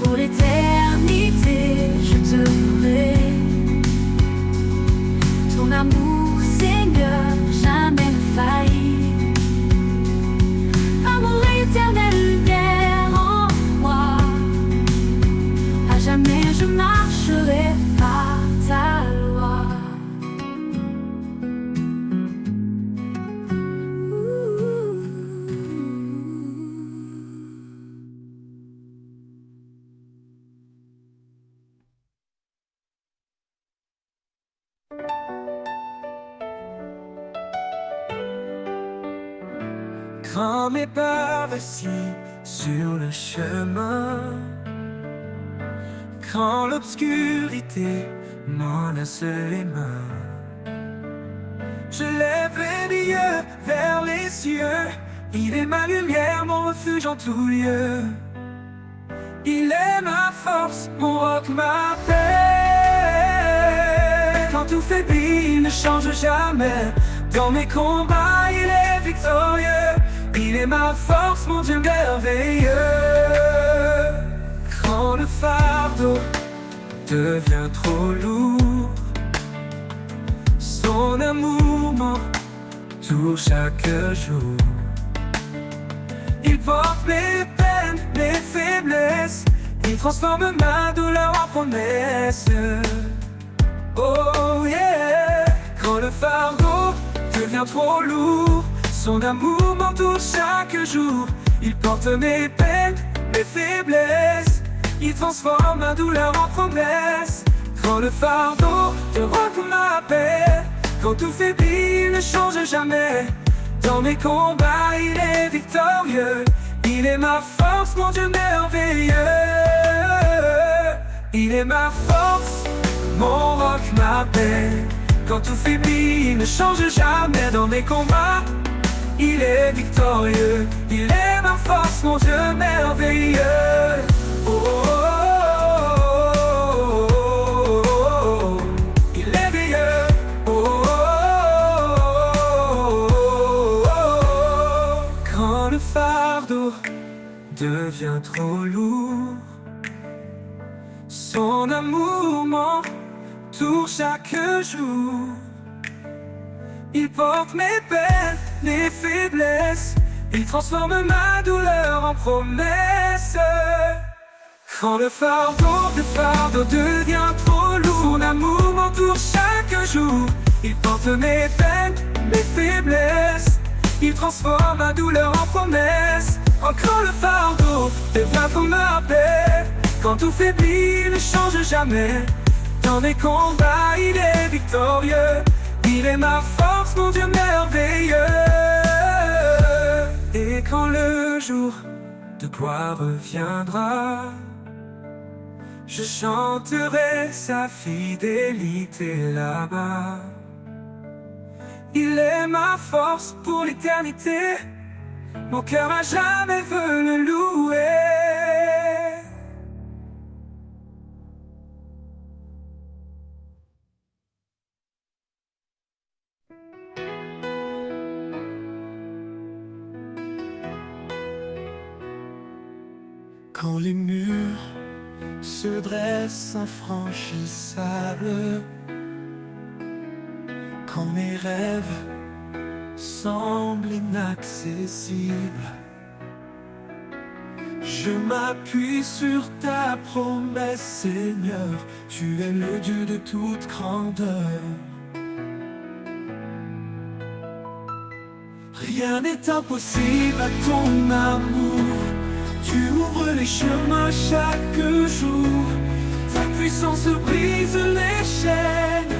Pour l'éternité, je te louerai. Ton amour, Seigneur, jamais ne faillit. Amour éternel, lumière en moi. À jamais je marcherai par ta loi. Quand mes pas vacillent sur le chemin, quand l'obscurité menace les mains, je lève les yeux vers les cieux. Il est ma lumière, mon refuge en tout lieu. Il est ma force, mon roc, ma paix. Quand tout faiblit, il ne change jamais. Dans mes combats, il est victorieux. Il est ma force, mon Dieu merveilleux. Quand le fardeau devient trop lourd, son amour m'entoure chaque jour. Il porte mes peines, mes faiblesses. Il transforme ma douleur en promesse. Oh yeah. Quand le fardeau devient trop lourd, son amour m'entoure chaque jour. Il porte mes peines, mes faiblesses. Il transforme ma douleur en promesse. Quand le fardeau te rend ma paix, quand tout faiblit, il ne change jamais. Dans mes combats, il est victorieux. Il est ma force, mon Dieu merveilleux. Il est ma force, mon roc, ma paix. Quand tout faiblit, il ne change jamais. Dans mes combats, il est victorieux. Il est ma force, mon Dieu merveilleux. Oh, oh, oh, oh, oh. Il est veilleux. Oh, oh, oh, oh. Quand le fardeau devient trop lourd, son amour m'entoure chaque jour. Il porte mes peines, mes faiblesses. Il transforme ma douleur en promesse. Quand le fardeau devient trop lourd, son amour m'entoure chaque jour. Il porte mes peines, mes faiblesses. Il transforme ma douleur en promesse. Quand le fardeau devient comme ma paix, quand tout faiblit, il ne change jamais. Dans mes combats, il est victorieux. Il est ma force, mon Dieu merveilleux. Et quand le jour de gloire reviendra, je chanterai sa fidélité là-bas. Il est ma force pour l'éternité. Mon cœur à jamais veut le louer. Quand les murs se dressent infranchissables, quand mes rêves semblent inaccessibles, je m'appuie sur ta promesse, Seigneur. Tu es le Dieu de toute grandeur. Rien n'est impossible à ton amour. Tu ouvres les chemins chaque jour. Ta puissance brise les chaînes.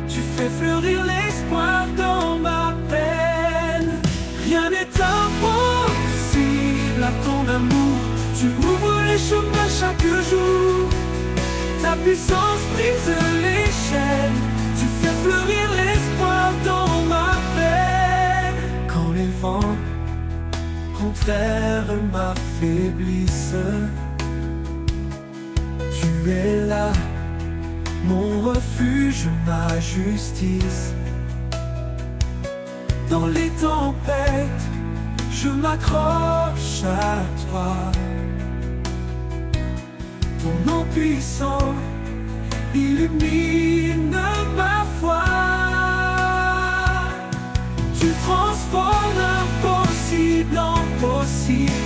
Tu fais fleurir l'espoir dans ma peine. Rien n'est impossible à ton amour. Tu ouvres les chemins chaque jour. Ta puissance brise les chaînes. Tu fais fleurir l'espoir dans ma peine. Quand les vents contraires m'affaiblissent, tu es là, mon refuge, ma justice. Dans les tempêtes, je m'accroche à toi. Ton nom puissant illumine ma foi. Tu transformes l'impossible en possible.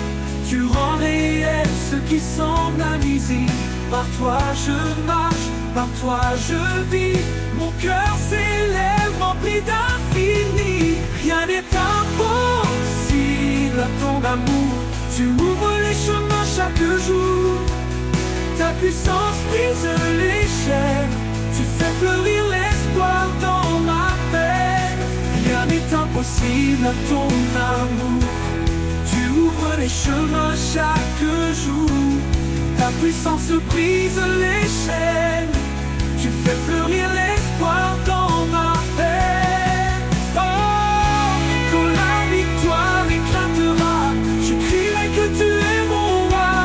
Tu rends réel ce qui semble invisible. Par toi je marche, par toi je vis. Mon cœur s'élève rempli d'infini. Rien n'est impossible à ton amour. Tu ouvres les chemins chaque jour. Ta puissance brise les chaînes. Tu fais fleurir l'espoir dans ma peine. Rien n'est impossible à ton amour. Tu ouvres les chemins chaque jour. Ta puissance brise les chaînes. Tu fais fleurir l'espoir dans ma peine. Oh, quand la victoire éclatera, je crierai que tu es mon roi.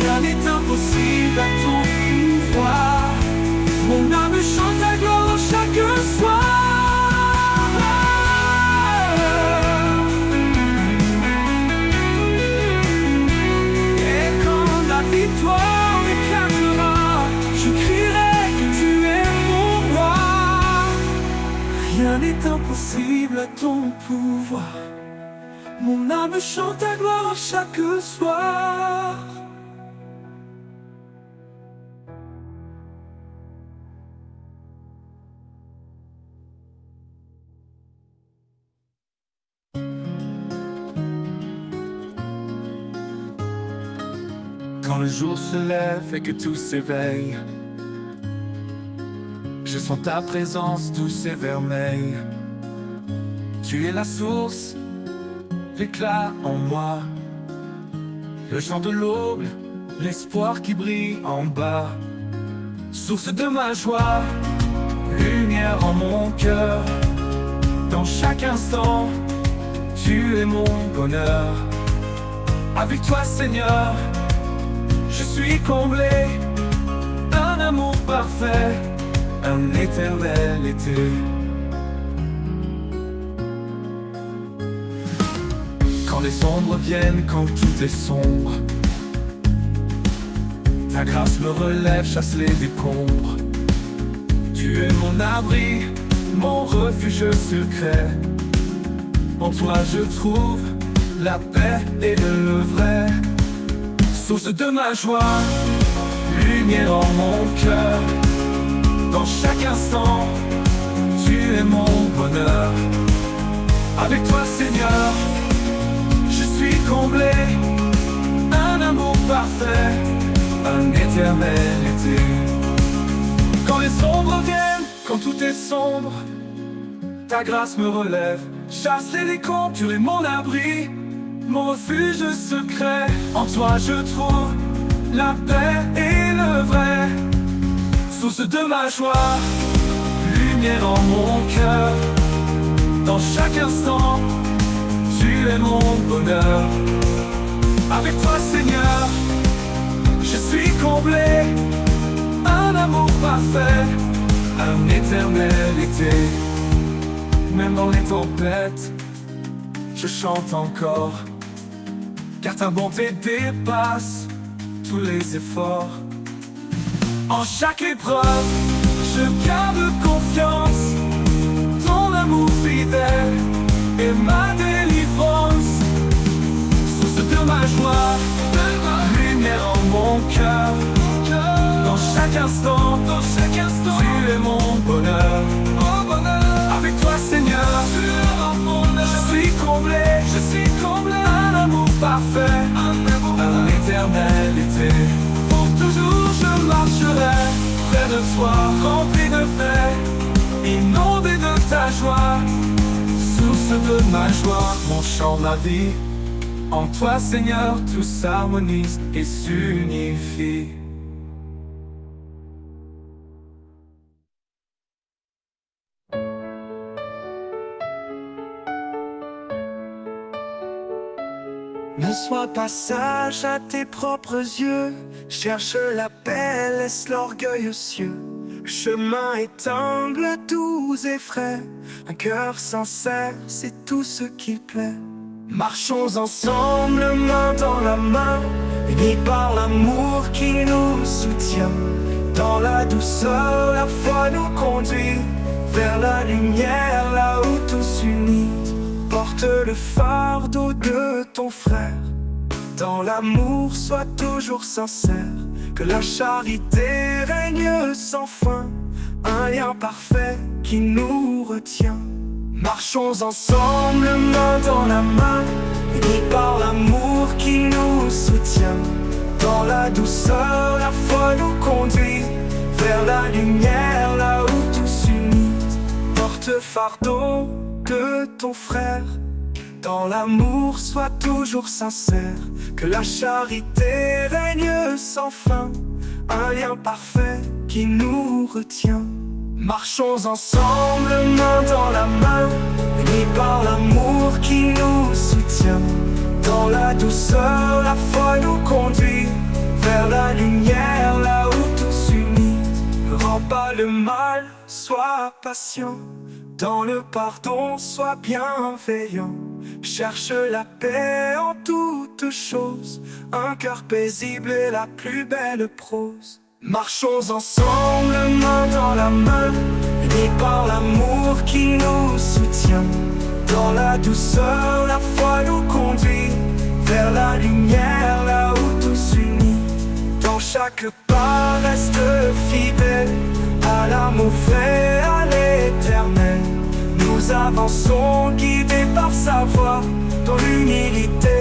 Rien n'est impossible à ton pouvoir. Mon âme chante ta gloire chaque soir. Et quand la victoire éclatera, je crierai que tu es mon roi. Rien n'est impossible à ton pouvoir. Mon âme chante ta gloire chaque soir. Quand le jour se lève et que tout s'éveille, je sens ta présence douce et vermeille. Tu es la source, l'éclat en moi, le chant de l'aube, l'espoir qui brille en bas. Source de ma joie, lumière en mon cœur. Dans chaque instant, tu es mon bonheur. Avec toi, Seigneur, je suis comblé, un amour parfait, un éternel été. Quand les ombres viennent, quand tout est sombre, ta grâce me relève, chasse les décombres. Tu es mon abri, mon refuge secret. En toi je trouve la paix et le vrai. Source de ma joie, lumière en mon cœur. Dans chaque instant, tu es mon bonheur. Avec toi, Seigneur, je suis comblé, un amour parfait, un éternel été. Quand les ombres viennent, quand tout est sombre, ta grâce me relève, chasse les décombres. Tu es mon abri, mon refuge secret. En toi je trouve la paix et le vrai. Source de ma joie, lumière en mon cœur. Dans chaque instant, tu es mon bonheur. Avec toi, Seigneur, je suis comblé, un amour parfait, un éternel été. Même dans les tempêtes, je chante encore, car ta bonté dépasse tous les efforts. En chaque épreuve, je garde confiance. Ton amour fidèle est ma délivrance. Source de ma joie, lumière en mon cœur. Dans chaque instant, tu es mon bonheur. Avec toi Seigneur, je suis comblé, un amour parfait, un éternalité. Pour toujours je marcherai près de toi, rempli de paix, inondé de ta joie. Source de ma joie, mon chant, ma vie. En toi Seigneur, tout s'harmonise et s'unifie. Ne sois pas sage à tes propres yeux, cherche la paix, laisse l'orgueil aux cieux. Chemin est humble, doux et frais, un cœur sincère, c'est tout ce qui plaît. Marchons ensemble, main dans la main, unis par l'amour qui nous soutient. Dans la douceur, la foi nous conduit vers la lumière, là où tous unis. Porte le fardeau de ton frère. Dans l'amour, sois toujours sincère. Que la charité règne sans fin. Un lien parfait qui nous retient. Marchons ensemble, main dans la main, unis par l'amour qui nous soutient. Dans la douceur, la foi nous conduit vers la lumière, là où tous unis. Porte fardeau de ton frère. Dans l'amour, sois toujours sincère. Que la charité règne sans fin. Un lien parfait qui nous retient. Marchons ensemble, main dans la main, unis par l'amour qui nous soutient. Dans la douceur, la foi nous conduit vers la lumière, là où tous unis. Ne rends pas le mal, sois patient. Dans le pardon, sois bienveillant. Cherche la paix en toutes choses. Un cœur paisible est la plus belle prose. Marchons ensemble, main dans la main, unis par l'amour qui nous soutient. Dans la douceur, la foi nous conduit vers la lumière, là où tous unis. Dans chaque pas, reste fidèle à l'amour vrai, à l'éternel. Nous avançons guidés par sa voix, dans l'humilité